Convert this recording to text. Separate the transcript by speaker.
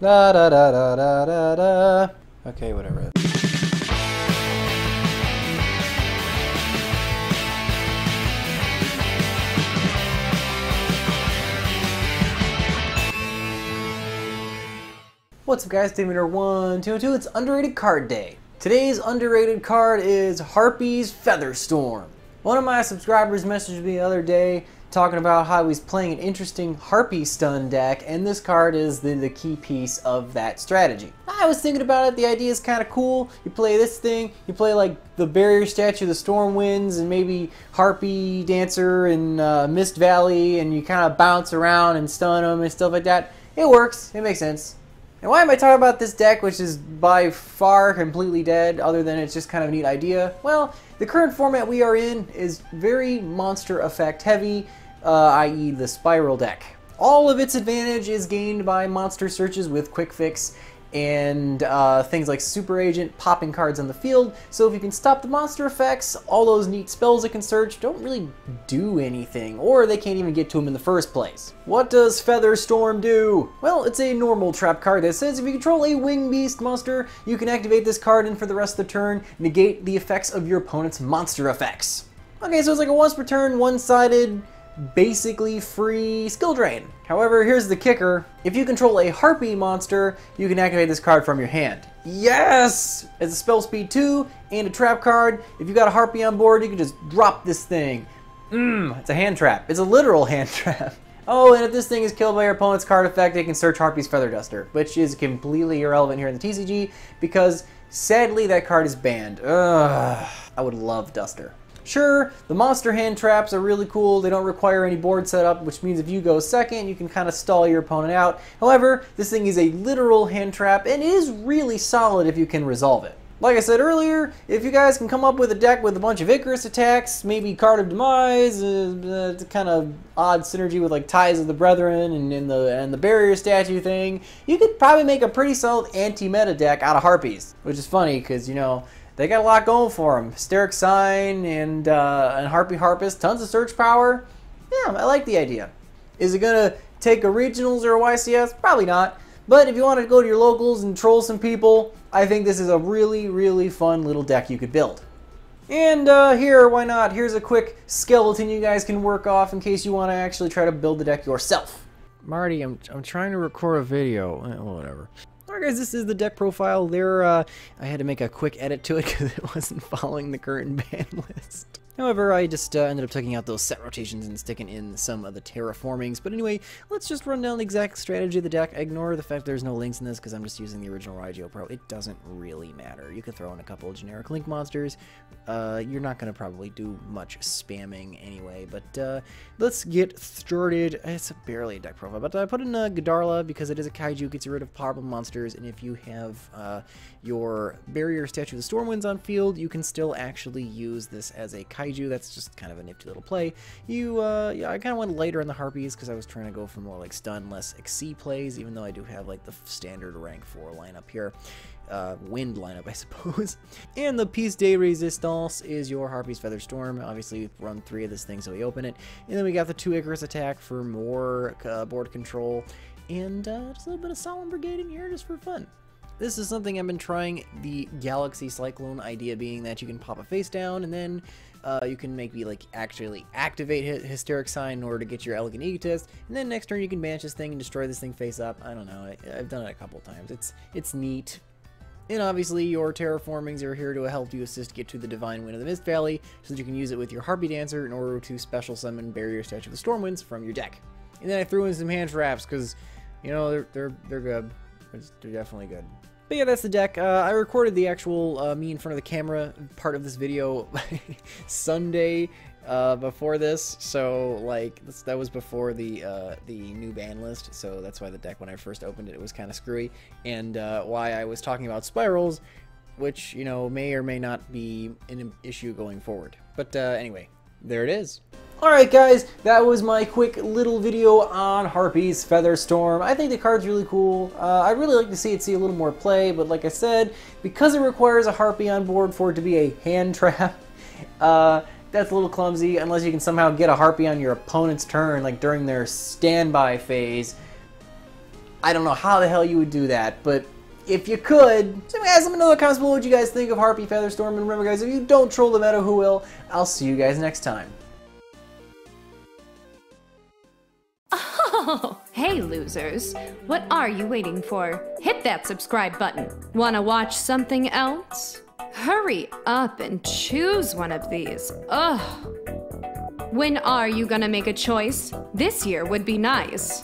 Speaker 1: Da da da da da da da. Okay, whatever. What's up guys, David122, it's Underrated Card Day. Today's underrated card is Harpie's Featherstorm. One of my subscribers messaged me the other day talking about how he's playing an interesting Harpie stun deck, and this card is the key piece of that strategy. I was thinking about it, the idea is kind of cool. You play this thing, you play like the Barrier Statue, the Storm Winds, and maybe Harpie Dancer and Mist Valley, and you kind of bounce around and stun them and stuff like that. It works, it makes sense. And why am I talking about this deck, which is by far completely dead, other than it's just kind of a neat idea? Well, the current format we are in is very monster effect heavy, i.e. the Spiral deck. All of its advantage is gained by monster searches with Quick Fix and things like Super Agent, popping cards on the field. So if you can stop the monster effects, all those neat spells it can search don't really do anything, or they can't even get to them in the first place. What does Featherstorm do? Well, it's a normal trap card that says if you control a Wing Beast monster, you can activate this card and for the rest of the turn, negate the effects of your opponent's monster effects. Okay, so it's like a once per turn, one-sided, basically free skill drain. However, here's the kicker. If you control a Harpie monster, you can activate this card from your hand. Yes! It's a spell speed 2 and a trap card. If you got a Harpie on board, you can just drop this thing. It's a hand trap. It's a literal hand trap. Oh, and if this thing is killed by your opponent's card effect, it can search Harpie's Feather Duster, which is completely irrelevant here in the TCG because sadly that card is banned. Ugh, I would love Duster. Sure, the monster hand traps are really cool. They don't require any board setup, which means if you go second, you can kind of stall your opponent out. However, this thing is a literal hand trap, and it is really solid if you can resolve it. Like I said earlier, if you guys can come up with a deck with a bunch of Icarus attacks, maybe Card of Demise, it's kind of odd synergy with like Ties of the Brethren and the Barrier Statue thing, you could probably make a pretty solid anti-meta deck out of Harpies. Which is funny, because, you know, they got a lot going for them. Hysteric Sign and Harpie Harpist, tons of search power. Yeah, I like the idea. Is it going to take a Regionals or a YCS? Probably not. But if you want to go to your locals and troll some people, I think this is a really, really fun little deck you could build. And here, why not? Here's a quick skeleton you guys can work off in case you want to actually try to build the deck yourself. Marty, I'm trying to record a video. Whatever. Alright guys, this is the deck profile. I had to make a quick edit to it because it wasn't following the current ban list. However, I just ended up taking out those set rotations and sticking in some of the terraformings. But anyway, let's just run down the exact strategy of the deck. Ignore the fact there's no links in this because I'm just using the original Yugioh Pro. It doesn't really matter. You could throw in a couple of generic link monsters. You're not going to probably do much spamming anyway. But let's get started. It's barely a deck profile, but I put in Godarla because it is a kaiju, gets rid of powerful monsters, and if you have your Barrier Statue of the Stormwinds on field, you can still actually use this as a kaiju. That's just kind of a nifty little play. Yeah, I kind of went lighter on the Harpies because I was trying to go for more like stun, less XC plays, even though I do have like the standard rank 4 lineup here. Wind lineup, I suppose. And the piece de resistance is your Harpie's Featherstorm. Obviously, we run 3 of this thing, so we open it. And then we got the 2 Icarus attack for more board control. And just a little bit of Solemn Brigade in here just for fun. This is something I've been trying, the Galaxy Cyclone idea being that you can pop a face down and then you can maybe like actually activate Hysteric Sign in order to get your Elegant Egotist, and then next turn you can banish this thing and destroy this thing face up. I don't know, I've done it a couple times. It's neat. And obviously your terraformings are here to help you assist get to the Divine Wind of the Mist Valley, so that you can use it with your Harpie Dancer in order to special summon Barrier Statue of the Stormwinds from your deck. And then I threw in some hand traps because, you know, they're good. They're definitely good. But yeah, that's the deck. I recorded the actual me in front of the camera part of this video Sunday before this, so like that was before the new ban list, so that's why the deck, when I first opened it, it was kind of screwy, and why I was talking about spirals, which, you know, may or may not be an issue going forward. But anyway, there it is. Alright guys, that was my quick little video on Harpie's Featherstorm. I think the card's really cool. I'd really like to see it see a little more play, but like I said, because it requires a Harpie on board for it to be a hand trap, that's a little clumsy unless you can somehow get a Harpie on your opponent's turn, like during their standby phase. I don't know how the hell you would do that, but if you could, so guys, let me know in the comments below what you guys think of Harpie Featherstorm. And remember guys, if you don't troll the meta, who will? I'll see you guys next time.
Speaker 2: Oh, hey losers. What are you waiting for? Hit that subscribe button. Wanna watch something else? Hurry up and choose one of these. Ugh. When are you gonna make a choice? This year would be nice.